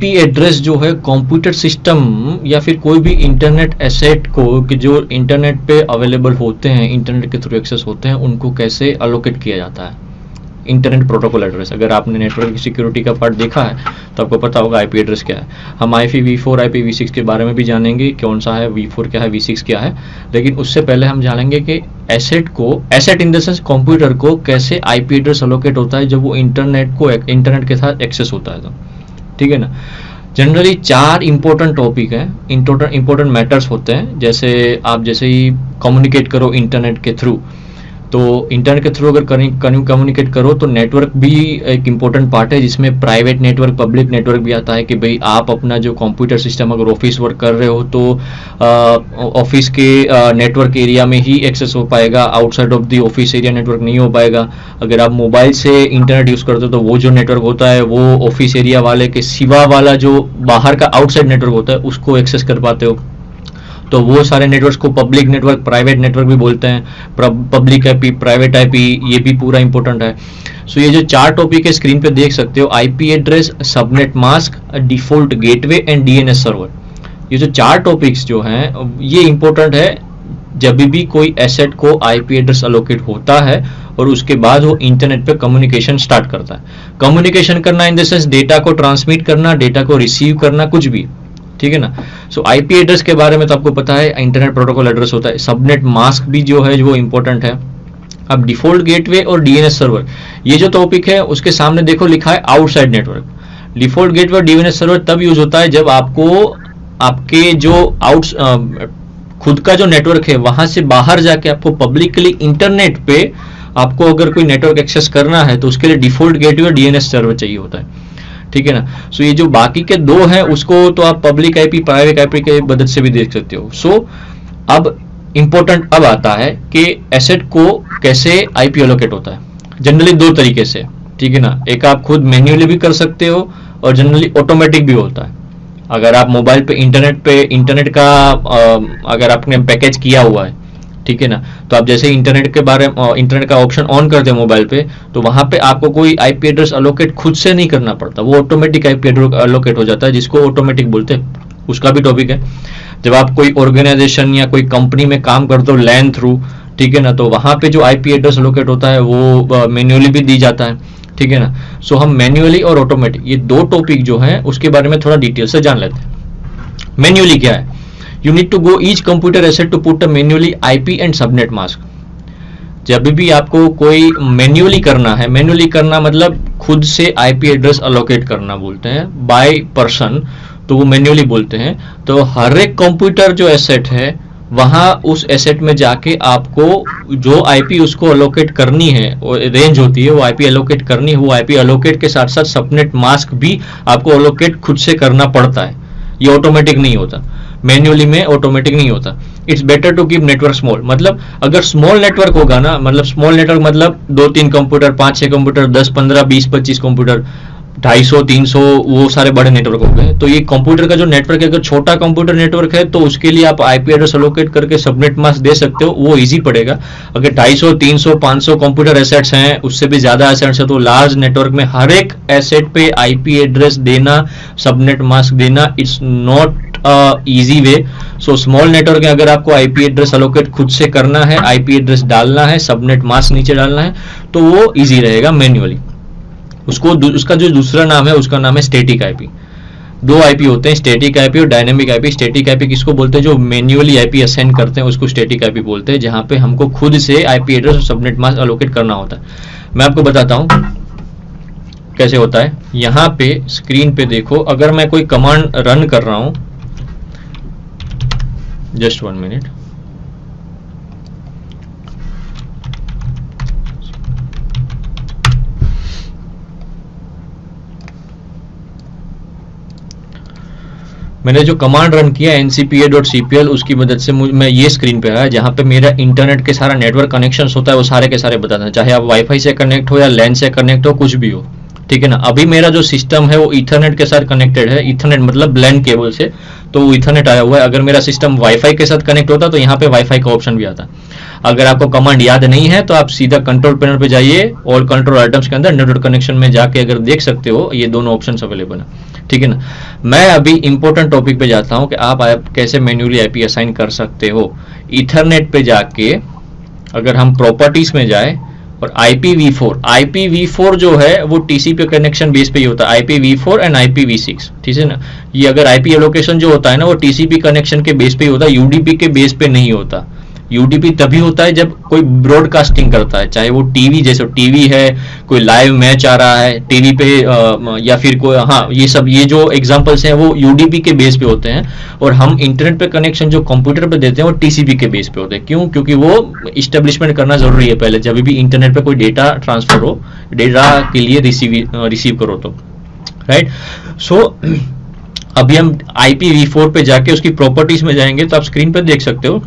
IP address जो है computer system या फिर कोई भी इंटरनेट एसेट को कि जो इंटरनेट पे अवेलेबल होते हैं, इंटरनेट के थ्रू एक्सेस होते हैं, उनको कैसे अलोकेट किया जाता है। इंटरनेट प्रोटोकॉल एड्रेस, अगर आपने नेटवर्क सिक्योरिटी का पार्ट देखा है तो आपको पता होगा आईपी एड्रेस क्या है। हम IPv4 IPv6 के बारे में भी जानेंगे, कौन सा है V4 क्या है V6 क्या है, लेकिन उससे पहले हम जानेंगे कि asset in the sense computer को कैसे आईपी एड्रेस अलोकेट होता है जब वो इंटरनेट के साथ एक्सेस होता है तो, ठीक है ना। जनरली 4 इंपॉर्टेंट टॉपिक हैं, इंपॉर्टेंट मैटर्स होते हैं। जैसे ही कम्युनिकेट करो इंटरनेट के थ्रू, तो इंटरनेट के थ्रू अगर कम्युनिकेट करो तो नेटवर्क भी एक इम्पोर्टेंट पार्ट है, जिसमें प्राइवेट नेटवर्क, पब्लिक नेटवर्क भी आता है कि भाई आप अपना जो कंप्यूटर सिस्टम अगर ऑफिस वर्क कर रहे हो तो ऑफिस के नेटवर्क एरिया में ही एक्सेस हो पाएगा, outside of the office area network नहीं हो पाएगा। अगर आप मोबाइल से इंटरनेट यूज़ करते हो तो वो जो नेटवर्क होता है वो ऑफिस एरिया वाले के सिवा वाला जो बाहर का आउटसाइड नेटवर्क होता है उसको एक्सेस कर पाते हो। तो वो सारे नेटवर्क्स को पब्लिक नेटवर्क, प्राइवेट नेटवर्क भी बोलते हैं। पब्लिक आईपी, प्राइवेट आईपी, ये भी पूरा इंपॉर्टेंट है। सो ये जो 4 टॉपिक है स्क्रीन पे देख सकते हो, IP address, subnet mask, default gateway and DNS server. ये जो 4 टॉपिक्स जो हैं ये इंपॉर्टेंट है जब भी कोई एसेट को आईपी एड्रेस अलोकेट होता है और उसके बाद वो इंटरनेट पे कम्युनिकेशन स्टार्ट करता है। कम्युनिकेशन करना इन द सेंस डेटा को ट्रांसमिट करना, डेटा को रिसीव करना, कुछ भी, ठीक है ना। सो आईपी एड्रेस के बारे में तो आपको पता है, इंटरनेट प्रोटोकॉल एड्रेस होता है। सबनेट मास्क भी जो है वो इंपॉर्टेंट है। अब डिफॉल्ट गेटवे और डीएनएस सर्वर, ये जो टॉपिक है उसके सामने देखो लिखा है आउटसाइड नेटवर्क। डिफॉल्ट गेटवे और डीएनएस सर्वर तब यूज होता है जब आपको आपके जो खुद का जो नेटवर्क है वहां से बाहर जाके आपको पब्लिकली इंटरनेट पे आपको अगर कोई नेटवर्क एक्सेस करना है तो उसके लिए डिफॉल्ट गेटवे और डीएनएस सर्वर चाहिए होता है, ठीक है ना। सो ये जो बाकी के 2 हैं उसको तो आप पब्लिक आईपी, प्राइवेट आईपी के मदद से भी देख सकते हो। सो अब इंपॉर्टेंट अब आता है कि एसेट को कैसे आईपी एलोकेट होता है। जनरली 2 तरीके से, ठीक है ना। एक आप खुद मैन्युअली भी कर सकते हो और जनरली ऑटोमेटिक भी होता है। अगर आप मोबाइल पे इंटरनेट का अगर आपने पैकेज किया हुआ है, ठीक है ना, तो आप जैसे इंटरनेट का ऑप्शन ऑन करते हैं मोबाइल पे, तो वहां पे आपको कोई आईपी एड्रेस अलोकेट खुद से नहीं करना पड़ता, वो ऑटोमेटिक आईपी एड्रेस अलोकेट हो जाता है, जिसको ऑटोमेटिक बोलते हैं। उसका भी टॉपिक है। जब आप कोई ऑर्गेनाइजेशन या कोई कंपनी में काम करते हो लैन थ्रू, ठीक है ना, तो वहां पे जो आईपी एड्रेस अलोकेट होता है वो मैन्युअली भी दी जाता है, ठीक है ना। सो हम मैन्युअली और ऑटोमेटिक ये 2 टॉपिक जो हैं उसके बारे में थोड़ा डिटेल से जान लेते हैं। मैन्युअली क्या है? You need to go each computer asset to put a manually IP and subnet mask. जब भी आपको कोई मैन्युअली करना है, मैन्युअली करना मतलब खुद से आईपी एड्रेस अलोकेट करना बोलते हैं, बाय पर्सन, तो वो मैन्युअली बोलते हैं। तो हर एक कंप्यूटर जो एसेट है वहां उस एसेट में जाके आपको जो आईपी उसको अलोकेट करनी है, रेंज होती है वो आईपी अलोकेट करनी है, वो आईपी अलोकेट के साथ साथ सबनेट मास्क भी आपको अलोकेट खुद से करना पड़ता है। ये ऑटोमेटिक नहीं होता, मैन्युअली में ऑटोमेटिक नहीं होता। It's better to keep network small. मतलब अगर स्मॉल नेटवर्क होगा ना, मतलब स्मॉल नेटवर्क मतलब 2-3 कंप्यूटर, 5-6 कंप्यूटर, 10-15, 20-25 कंप्यूटर, 250-300, वो सारे बड़े नेटवर्क हो गए। तो ये कंप्यूटर का जो नेटवर्क है, अगर छोटा कंप्यूटर नेटवर्क है तो उसके लिए आप आईपी एड्रेस अलोकेट करके सबनेट मास्क दे सकते हो, वो इजी पड़ेगा। अगर 250, 300, 500 कंप्यूटर एसेट्स हैं, उससे भी ज्यादा एसेट्स है, तो लार्ज नेटवर्क में हर एक एसेट पे आईपी एड्रेस देना, सबनेट मास्क देना, it's not easy way. So small network में अगर आपको आईपी एड्रेस अलोकेट खुद से करना है, आईपी एड्रेस डालना है, सबनेट मास्क नीचे डालना है, तो वो इजी रहेगा मैन्युअली। उसका जो दूसरा नाम है उसका नाम है स्टैटिक आईपी। 2 आईपी होते हैं, स्टैटिक आईपी और डायनेमिक आईपी। स्टैटिक आईपी किसको बोलते हैं? जो मैन्युअली आईपी असाइन करते हैं उसको स्टैटिक आईपी बोलते हैं, जहां पे हमको खुद से आईपी एड्रेस और सबनेट मास्क अलोकेट करना होता है। मैं आपको बताता हूं कैसे होता है। यहां पे स्क्रीन पे देखो, अगर मैं कोई कमांड रन कर रहा हूं, जस्ट 1 मिनट, मैंने जो कमांड रन किया ncpa.cpl, उसकी मदद से मैं ये स्क्रीन पे आया जहां पे मेरा इंटरनेट के सारा नेटवर्क कनेक्शंस होता है, वो सारे के सारे बताता है, चाहे आप वाईफाई से कनेक्ट हो या लैन से कनेक्ट हो, कुछ भी हो, ठीक है ना। अभी मेरा जो सिस्टम है वो ईथरनेट के साथ कनेक्टेड है, ईथरनेट मतलब लैन केबल से, तो वो ईथरनेट आया हुआ है। अगर मेरा सिस्टम वाईफाई के साथ कनेक्ट होता तो यहाँ पे वाईफाई का ऑप्शन भी आता। अगर आपको कमांड याद नहीं है तो आप सीधा कंट्रोल पैनल पे जाइए, ऑल कंट्रोल आइटम्स के अंदर नेटवर्क कनेक्शन में जाके अगर देख सकते हो, ये दोनों ऑप्शन अवेलेबल है, ठीक है ना। मैं अभी इंपॉर्टेंट टॉपिक पे जाता हूं कि आप कैसे मैन्युअली आईपी असाइन कर सकते हो। ईथरनेट पे जाके अगर हम प्रॉपर्टीज में जाए और IPv4 जो है वो टीसीपी कनेक्शन बेस पे ही होता है, IPv4 एंड IPv6, ठीक है ना। ये अगर आईपी एलोकेशन जो होता है ना वो टीसीपी कनेक्शन के बेस पे ही होता है, यूडीपी के बेस पे नहीं होता। यूडीपी तभी होता है जब कोई ब्रॉडकास्टिंग करता है, चाहे वो टीवी, जैसे टीवी है, कोई लाइव मैच आ रहा है टीवी पे, या फिर कोई, हाँ ये जो एग्जांपल्स हैं वो यूडीपी के बेस पे होते हैं। और हम इंटरनेट पे कनेक्शन जो कंप्यूटर पे देते हैं वो टीसीपी के बेस पे होते हैं। क्यों? क्योंकि वो इस्टेब्लिशमेंट करना जरूरी है पहले, जब भी इंटरनेट पे कोई डेटा ट्रांसफर हो, डेटा के लिए रिसीव करो तो, राइट। सो अभी हम IPv4 पे जाके उसकी प्रॉपर्टीज में जाएंगे तो आप स्क्रीन पर देख सकते हो,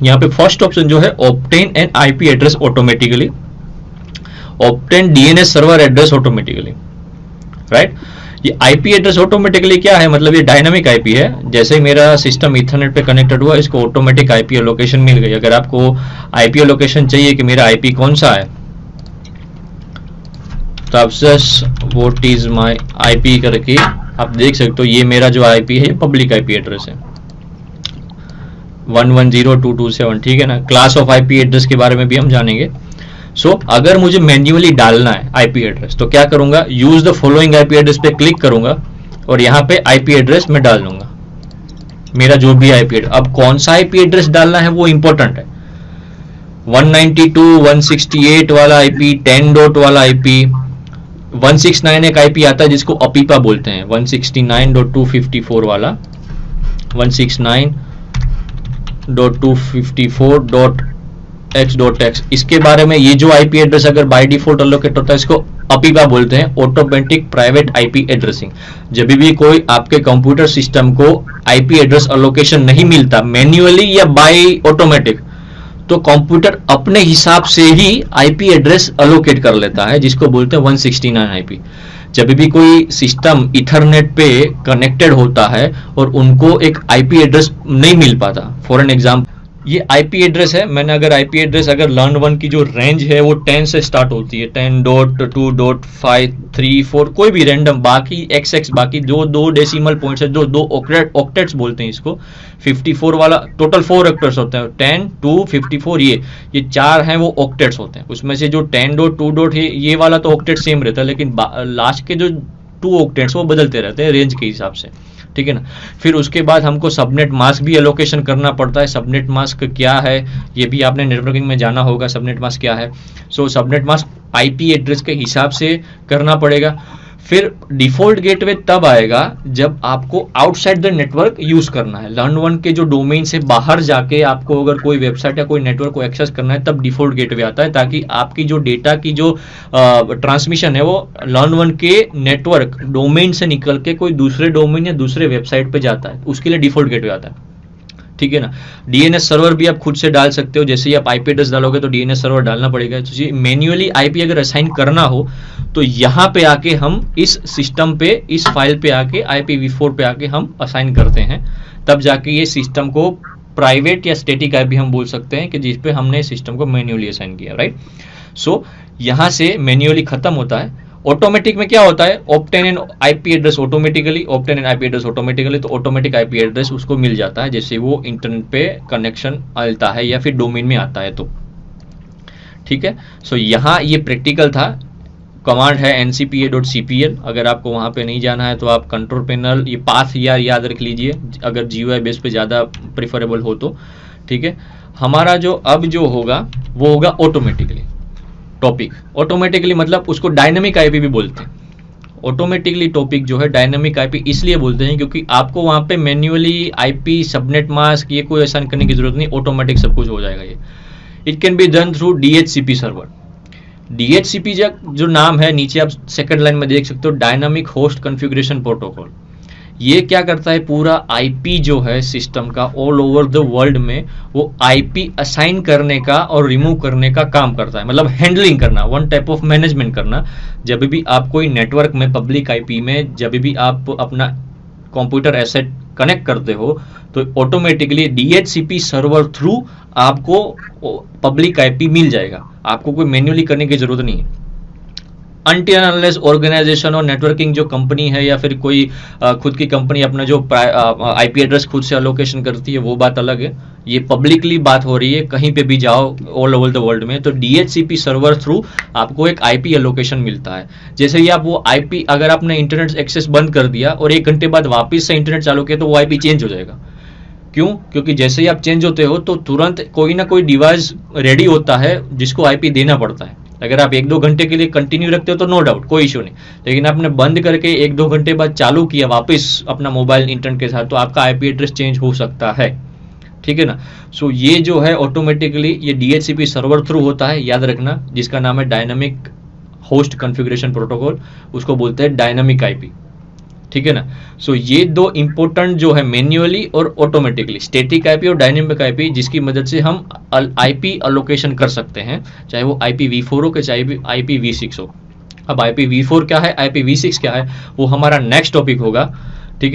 यहाँ पे फर्स्ट ऑप्शन जो है obtain N IP address automatically, obtain DNS server address automatically, right. ये आईपी एड्रेस ऑटोमेटिकली क्या है? मतलब ये डायनामिक आईपी है। जैसे ही मेरा सिस्टम ईथरनेट पे कनेक्टेड हुआ, इसको ऑटोमेटिक आईपी लोकेशन मिल गई। अगर आपको आईपी लोकेशन चाहिए कि मेरा आईपी कौन सा है, तो आप व्हाट इज माय आईपी करके आप देख सकते हो, ये मेरा जो आईपी है ये पब्लिक आईपी एड्रेस है 110.227, ठीक है ना। क्लास ऑफ आईपी एड्रेस के बारे में भी हम जानेंगे। सो अगर मुझे मैन्युअली डालना है आईपी एड्रेस तो क्या करूंगा, use the following IP address पे क्लिक करूंगा और यहाँ पे आईपी एड्रेस में डाल दूंगा मेरा जो भी आईपी एड्रेस। अब कौन सा आईपी एड्रेस डालना है वो इंपॉर्टेंट है। 192.168 वाला आईपी, 10 डॉट वाला आईपी, 169 एक आईपी आता है जिसको अपीपा बोलते हैं, 169.254 वाला, 169.254.x.x। इसके बारे में, ये जो आईपी एड्रेस अगर बाय डिफॉल्ट अलोकेट होता है इसको अपीपा बोलते हैं, ऑटोमेटिक प्राइवेट आईपी एड्रेसिंग। जब भी कोई आपके कंप्यूटर सिस्टम को आईपी एड्रेस अलोकेशन नहीं मिलता मैन्युअली या बाय ऑटोमेटिक, तो कंप्यूटर अपने हिसाब से ही आईपी एड्रेस अलोकेट कर लेता है, जिसको बोलते हैं 169 आईपी। जब भी कोई सिस्टम इथरनेट पे कनेक्टेड होता है और उनको एक आईपी एड्रेस नहीं मिल पाता, फॉर एन एग्जांपल ये आईपी एड्रेस है, मैंने अगर आईपी एड्रेस अगर LAN1 की जो रेंज है वो 10 से स्टार्ट होती है, 10.2.534 कोई भी रैंडम, बाकी XX, बाकी जो दो डेसिमल पॉइंट्स है, जो दो ऑक्टेट्स बोलते हैं इसको, 54 वाला टोटल 4 ऑक्टेट्स होते हैं, 10 2 54, ये चार हैं वो ऑक्टेट्स होते हैं। उसमें से जो 10.2 है ये वाला तो ऑक्टेट सेम रहता है, लेकिन लास्ट के जो 2 ऑक्टेट्स वो बदलते रहते हैं रेंज के हिसाब से, ठीक है ना। फिर उसके बाद हमको सबनेट मास्क भी एलोकेशन करना पड़ता है। सबनेट मास्क क्या है ये भी आपने नेटवर्किंग में जाना होगा, सबनेट मास्क क्या है। सो सबनेट मास्क आईपी एड्रेस के हिसाब से करना पड़ेगा। फिर डिफॉल्ट गेटवे तब आएगा जब आपको आउटसाइड द नेटवर्क यूज करना है। LAN1 के जो डोमेन से बाहर जाके आपको अगर कोई वेबसाइट या कोई नेटवर्क को एक्सेस करना है तब डिफॉल्ट गेटवे आता है, ताकि आपकी जो डेटा की जो ट्रांसमिशन है वो LAN1 के नेटवर्क डोमेन से निकल के कोई दूसरे डोमेन या दूसरे वेबसाइट पे जाता है, उसके लिए डिफॉल्ट गेटवे आता है, ठीक है ना। डीएनएस सर्वर भी आप खुद से डाल सकते हो, जैसे ही आप आईपी एड्रेस डालोगे तो डीएनएस सर्वर डालना पड़ेगा। तो मैन्युअली आईपी अगर असाइन करना हो तो यहाँ पे आके हम इस सिस्टम पे, इस फाइल पे आके IPv4 पे आके हम असाइन करते हैं, तब जाके ये सिस्टम को प्राइवेट या स्टैटिक आईपी हम बोल सकते हैं कि जिस पे हमने सिस्टम को मैन्युअली असाइन किया, राइट। सो यहाँ से मैन्युअली खत्म होता है। ऑटोमेटिक में क्या होता है, obtain N IP address automatically, obtain N IP address automatically, तो ऑटोमेटिक आईपी एड्रेस उसको मिल जाता है जैसे वो इंटरनेट पे कनेक्शन आता है या फिर डोमेन में आता है तो, ठीक है। सो यहाँ ये प्रैक्टिकल था। कमांड है ncpa.cpl। अगर आपको वहाँ पे नहीं जाना है तो आप कंट्रोल पैनल, ये पाथ याद रख लीजिए अगर GUI बेस पे ज़्यादा प्रिफरेबल हो तो, ठीक है। हमारा जो अब जो होगा वो होगा ऑटोमेटिकली टॉपिक। ऑटोमेटिकली मतलब उसको डायनेमिक आईपी भी बोलते हैं। ऑटोमेटिकली टॉपिक जो है डायनेमिक आईपी इसलिए बोलते हैं क्योंकि आपको वहाँ पे मैन्युअली आईपी, सबनेट मास्क ये कोई असाइन करने की जरूरत नहीं, ऑटोमेटिक सब कुछ हो जाएगा ये। It can be done through DHCP server. DHCP जो नाम है नीचे आप सेकंड लाइन में देख सकते हो, डायनामिक होस्ट कॉन्फ़िगरेशन प्रोटोकॉल। ये क्या करता है, पूरा आईपी जो है सिस्टम का ऑल ओवर द वर्ल्ड में वो आईपी असाइन करने का और रिमूव करने का काम करता है, मतलब हैंडलिंग करना, वन टाइप ऑफ मैनेजमेंट करना। जब भी आप कोई नेटवर्क में पब्लिक आईपी में जब भी आप अपना कंप्यूटर एसेट कनेक्ट करते हो तो ऑटोमेटिकली DHCP सर्वर थ्रू आपको पब्लिक आईपी मिल जाएगा, आपको कोई मैन्युअली करने की जरूरत नहीं है। अनटिल अनलेस ऑर्गेनाइजेशन और नेटवर्किंग जो कंपनी है या फिर कोई खुद की कंपनी अपना जो आईपी एड्रेस खुद से अलोकेशन करती है, वो बात अलग है। ये पब्लिकली बात हो रही है, कहीं पे भी जाओ ऑल ओवर द वर्ल्ड में, तो डीएचसीपी सर्वर थ्रू आपको एक आईपी अलोकेशन मिलता है। जैसे ही आप वो आईपी, अगर आपने इंटरनेट एक्सेस बंद कर दिया और 1 घंटे बाद वापस से इंटरनेट चालू किया, तो वो आईपी चेंज हो जाएगा। क्यों? क्योंकि जैसे ही आप चेंज होते हो तो तुरंत कोई ना कोई डिवाइस रेडी होता है जिसको आईपी देना पड़ता है। अगर आप 1-2 घंटे के लिए कंटिन्यू रखते हो तो नो डाउट कोई इशू नहीं, लेकिन आपने बंद करके 1-2 घंटे बाद चालू किया वापस अपना मोबाइल इंटरनेट के साथ, तो आपका आईपी एड्रेस चेंज हो सकता है। ठीक है ना। सो ये जो है ऑटोमेटिकली ये डीएचसीपी सर्वर थ्रू होता है, याद रखना, जिसका नाम है डायनामिक होस्ट कॉन्फ़िगरेशन प्रोटोकॉल, उसको बोलते हैं डायनामिक आईपी। ठीक है ना। सो ये 2 इंपॉर्टेंट जो है मैन्युअली और ऑटोमेटिकली, स्टैटिक आईपी और डायनेमिक आईपी, जिसकी मदद से हम आईपी अलोकेशन कर सकते हैं, चाहे वो IPv4 हो, चाहे IPv6 हो। अब IPv4 क्या है, IPv6 क्या है, वो हमारा नेक्स्ट टॉपिक होगा। ठीक है ना।